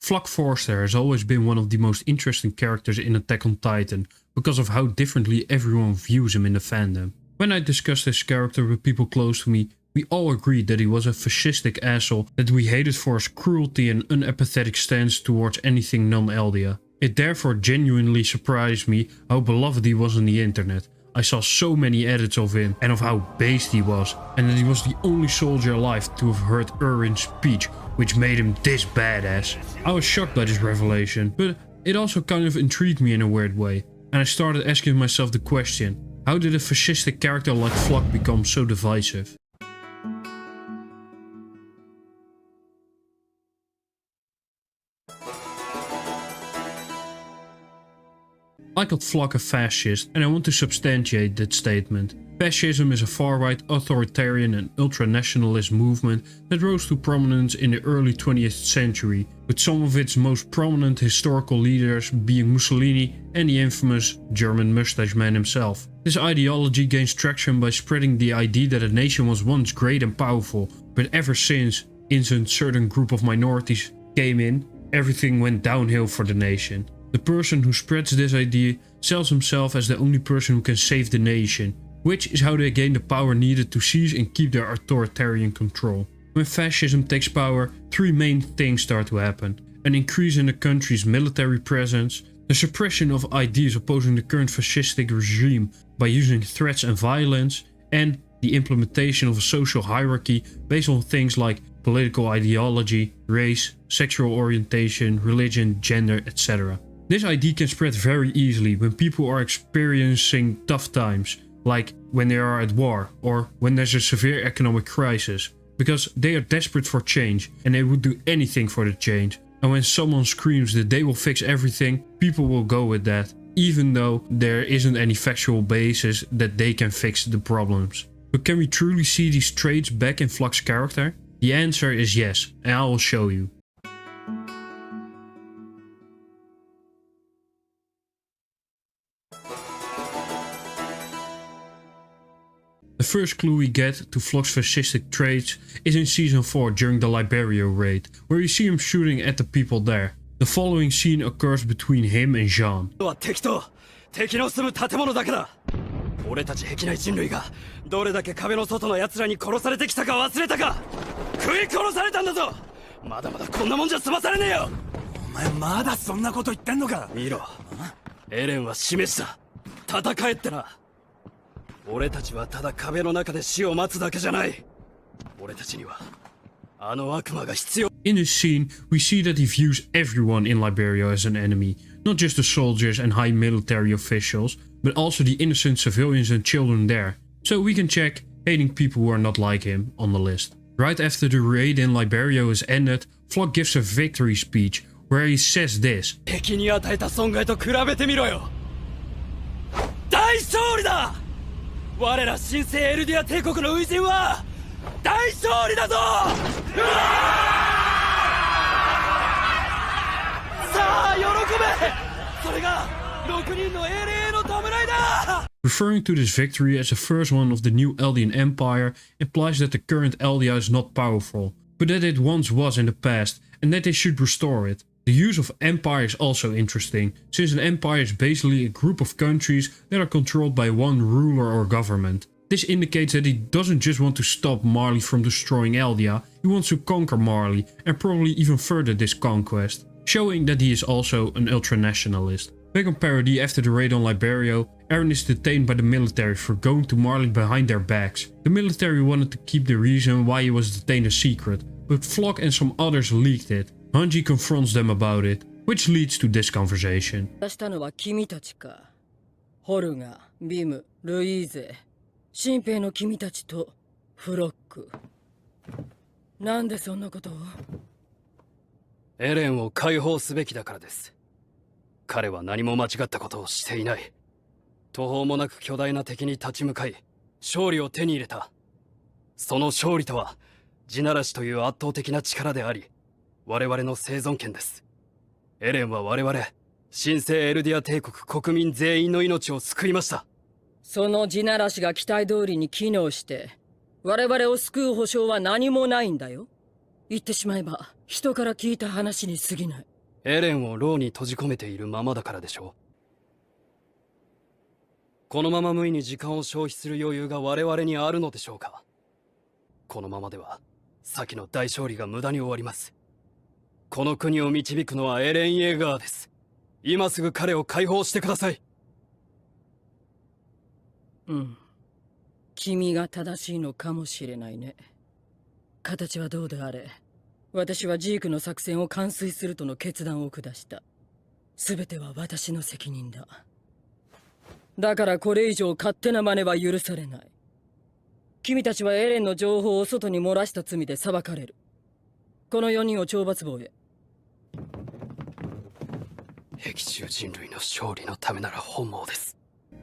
Floch Forster has always been one of the most interesting characters in Attack on Titan because of how differently everyone views him in the fandom. When I discussed this character with people close to me, we all agreed that he was a fascistic asshole that we hated for his cruelty and unapathetic stance towards anything non-Eldia. It therefore genuinely surprised me how beloved he was on the internet. I saw so many edits of him and of how based he was, and that he was the only soldier alive to have heard Urin's speech, which made him this badass. I was shocked by this revelation, but it also kind of intrigued me in a weird way, and I started asking myself the question, how did a fascistic character like Floch become so divisive? I called Floch a fascist, and I want to substantiate that statement. Fascism is a far-right, authoritarian and ultranationalist movement that rose to prominence in the early 20th century, with some of its most prominent historical leaders being Mussolini and the infamous German mustache man himself. This ideology gains traction by spreading the idea that a nation was once great and powerful, but ever since a certain group of minorities came in, everything went downhill for the nation. The person who spreads this idea sells himself as the only person who can save the nation, which is how they gain the power needed to seize and keep their authoritarian control. When fascism takes power, three main things start to happen: an increase in the country's military presence, the suppression of ideas opposing the current fascistic regime by using threats and violence, and the implementation of a social hierarchy based on things like political ideology, race, sexual orientation, religion, gender, etc. This idea can spread very easily when people are experiencing tough times, like when they are at war or when there's a severe economic crisis, because they are desperate for change and they would do anything for the change. And when someone screams that they will fix everything, people will go with that, even though there isn't any factual basis that they can fix the problems. But can we truly see these traits back in Floch's character? The answer is yes, and I will show you. The first clue we get to Floch's fascistic traits is in Season 4 during the Liberio raid, where you see him shooting at the people there. The following scene occurs between him and Jean. 俺たち壁内人類がどれだけ壁の外の奴らに殺されてきたか忘れたか。食い殺されたんだぞ。まだまだこんなもんじゃ済まされねえよ。お前まだそんなこと言ってんのか。見ろ、エレンは示した。戦えってな。俺たちはただ壁の中で死を待つだけじゃない。俺たちにはあの悪魔が必要。In this scene, we see that he views everyone in Liberia as an enemy, not just the soldiers and high military officials, but also the innocent civilians and children there. So we can check hating people who are not like him on the list. Right after the raid in Liberia is ended, Floch gives a victory speech where he says this. 敵に与えた損害と比べてみろよ。大勝利だ。我ら新生エルディア帝国の初陣は大勝利だぞ。さあ喜べ。それが6人の英霊の弔いだ。 Referring to this victory as the first one of the new Eldian Empire implies that the current Eldia is not powerful, but that it once was in the past and that they should restore it. The use of empire is also interesting, since an empire is basically a group of countries that are controlled by one ruler or government. This indicates that he doesn't just want to stop Marley from destroying Eldia, he wants to conquer Marley and probably even further this conquest, showing that he is also an ultranationalist. Back on Parody, after the raid on Liberio, Eren is detained by the military for going to Marley behind their backs. The military wanted to keep the reason why he was detained a secret, but Floch and some others leaked it. Hanji confronts them about it, which leads to this conversation. 新兵の君たちとフロック。なんでそんなことを？エレンを解放すべきだからです。彼は何も間違ったことをしていない。途方もなく巨大な敵に立ち向かい、勝利を手に入れた。その勝利とは、地ならしという圧倒的な力であり、我々の生存権です。エレンは我々、新生エルディア帝国国民全員の命を救いました。その地ならしが期待通りに機能して、我々を救う保証は何もないんだよ。言ってしまえば、人から聞いた話に過ぎない。エレンを牢に閉じ込めているままだからでしょう。このまま無意に時間を消費する余裕が我々にあるのでしょうか。このままでは先の大勝利が無駄に終わります。この国を導くのはエレン・イェーガーです。今すぐ彼を解放してください。うん。君が正しいのかもしれないね。形はどうであれ、私はジークの作戦を完遂するとの決断を下した。全ては私の責任だ。だからこれ以上勝手な真似は許されない。君たちはエレンの情報を外に漏らした罪で裁かれる。この4人を懲罰房へ。壁中人類の勝利のためなら本望です。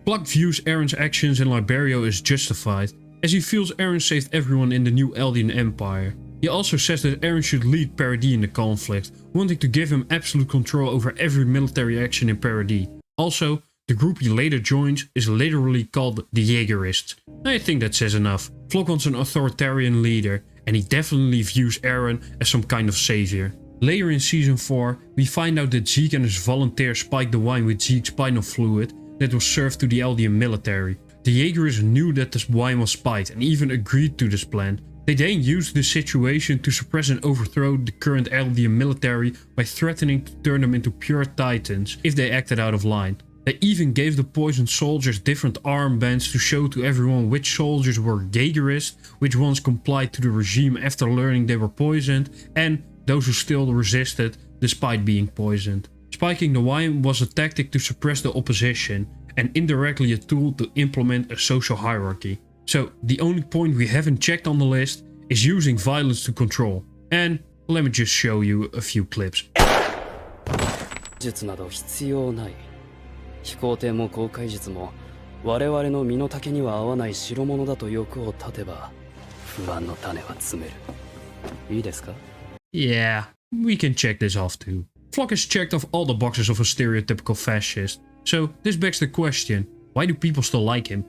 Floch views Aaron's actions in Liberia as justified, as he feels Aaron saved everyone in the new Eldian Empire. He also says that Aaron should lead Paradis in the conflict, wanting to give him absolute control over every military action in Paradis. Also, the group he later joins is literally called the Jaegerists. I think that says enough. Floch wants an authoritarian leader, and he definitely views Aaron as some kind of savior. Later in season 4, we find out that Zeke and his volunteers spiked the wine with Zeke's spinal fluid that was served to the Eldian military. The Jaegerists knew that this wine was spiked and even agreed to this plan. They then used this situation to suppress and overthrow the current Eldian military by threatening to turn them into pure titans if they acted out of line. They even gave the poisoned soldiers different armbands to show to everyone which soldiers were Jaegerists, which ones complied to the regime after learning they were poisoned, and those who still resisted despite being poisoned. Spiking the wine was a tactic to suppress the opposition, and indirectly a tool to implement a social hierarchy. So the only point we haven't checked on the list is using violence to control. And let me just show you a few clips. 術など必要ない。飛行艇も航海術も我々の身の丈には合わない代物だと欲を立てば不安の種は詰める。いいですか? Yeah, we can check this off too. Floch has checked off all the boxes of a stereotypical fascist. So this begs the question, why do people still like him?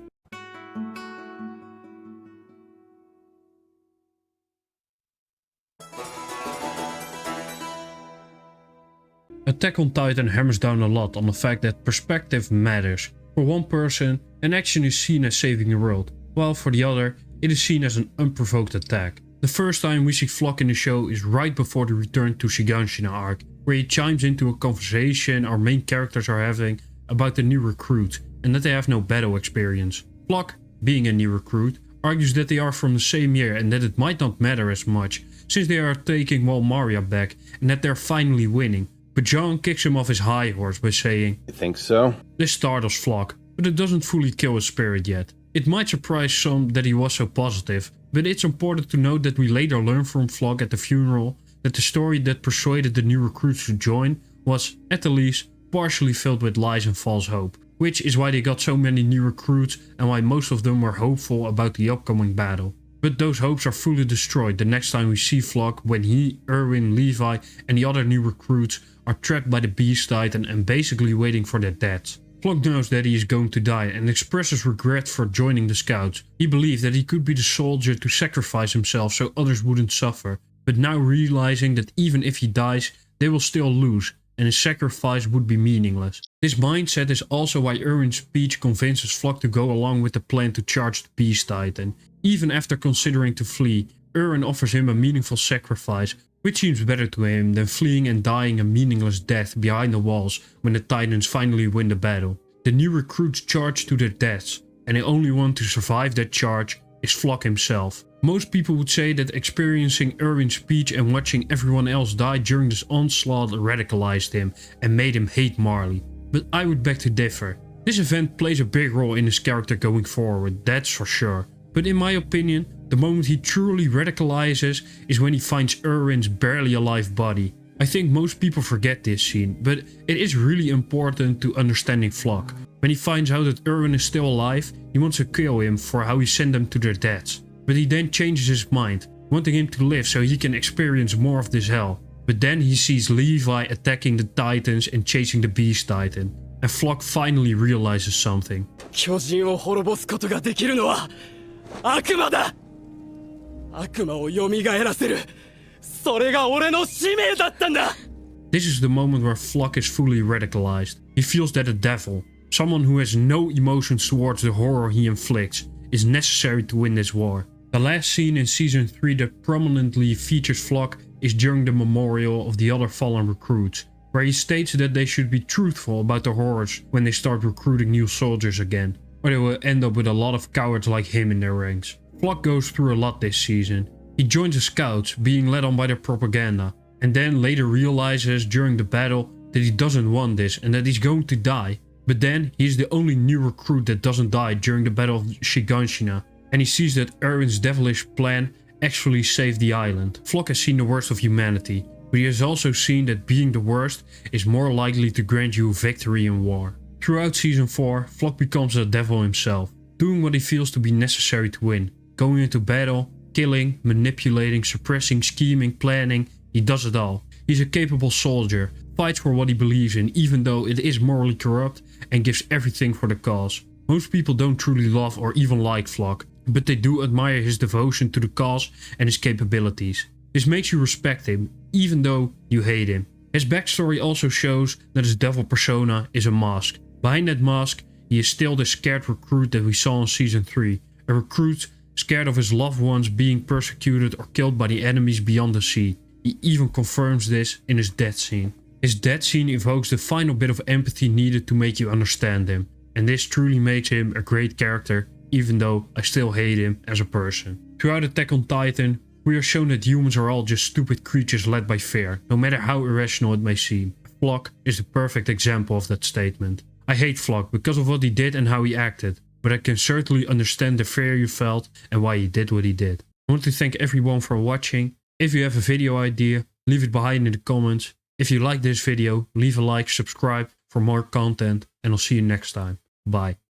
Attack on Titan hammers down a lot on the fact that perspective matters. For one person, an action is seen as saving the world, while for the other, it is seen as an unprovoked attack. The first time we see Floch in the show is right before the return to Shiganshina arc, where he chimes into a conversation our main characters are having about the new recruits and that they have no battle experience. Floch, being a new recruit, argues that they are from the same year and that it might not matter as much since they are taking Walmaria back and that they're finally winning. But John kicks him off his high horse by saying, "You think so?" This startles Floch, but it doesn't fully kill his spirit yet. It might surprise some that he was so positive, but it's important to note that we later learn from Floch at the funeral that the story that persuaded the new recruits to join was, at the least, partially filled with lies and false hope, which is why they got so many new recruits and why most of them were hopeful about the upcoming battle. But those hopes are fully destroyed the next time we see Floch when he, Erwin, Levi and the other new recruits are trapped by the Beast Titan and basically waiting for their deaths. Floch knows that he is going to die and expresses regret for joining the scouts. He believed that he could be the soldier to sacrifice himself so others wouldn't suffer, but now realizing that even if he dies, they will still lose, and his sacrifice would be meaningless. This mindset is also why Erwin's speech convinces Floch to go along with the plan to charge the Beast Titan. Even after considering to flee, Erwin offers him a meaningful sacrifice, which seems better to him than fleeing and dying a meaningless death behind the walls when the Titans finally win the battle. The new recruits charge to their deaths, and the only one to survive that charge is Floch himself. Most people would say that experiencing Erwin's speech and watching everyone else die during this onslaught radicalized him and made him hate Marley. But I would beg to differ. This event plays a big role in his character going forward, that's for sure. But in my opinion, the moment he truly radicalizes is when he finds Erwin's barely alive body. I think most people forget this scene, but it is really important to understanding Floch. When he finds out that Erwin is still alive, he wants to kill him for how he sent them to their deaths. But he then changes his mind, wanting him to live so he can experience more of this hell. But then he sees Levi attacking the Titans and chasing the Beast Titan. And Floch finally realizes something. 巨人を滅ぼすことができるのは悪魔だ。悪魔を蘇らせる。それが俺の使命だったんだ。This is the moment where Floch is fully radicalized. He feels that a devil, someone who has no emotions towards the horror he inflicts, is necessary to win this war. The last scene in season 3 that prominently features Floch is during the memorial of the other fallen recruits, where he states that they should be truthful about the horrors when they start recruiting new soldiers again, or they will end up with a lot of cowards like him in their ranks. Floch goes through a lot this season. He joins the scouts, being led on by their propaganda, and then later realizes during the battle that he doesn't want this and that he's going to die. But then he's the only new recruit that doesn't die during the Battle of Shiganshina, and he sees that Erwin's devilish plan actually saved the island. Floch has seen the worst of humanity, but he has also seen that being the worst is more likely to grant you victory in war. Throughout season 4, Floch becomes a devil himself, doing what he feels to be necessary to win, going into battle, killing, manipulating, suppressing, scheming, planning. He does it all. He's a capable soldier, fights for what he believes in even though it is morally corrupt, and gives everything for the cause. Most people don't truly love or even like Floch, but they do admire his devotion to the cause and his capabilities. This makes you respect him, even though you hate him. His backstory also shows that his devil persona is a mask. Behind that mask, he is still the scared recruit that we saw in season 3, a recruit scared of his loved ones being persecuted or killed by the enemies beyond the sea. He even confirms this in his death scene. His death scene evokes the final bit of empathy needed to make you understand him, and this truly makes him a great character, even though I still hate him as a person. Throughout Attack on Titan, we are shown that humans are all just stupid creatures led by fear, no matter how irrational it may seem. Floch is the perfect example of that statement. I hate Floch because of what he did and how he acted, but I can certainly understand the fear you felt and why he did what he did. I want to thank everyone for watching. If you have a video idea, leave it behind in the comments. If you like this video, leave a like, subscribe for more content, and I'll see you next time. Bye.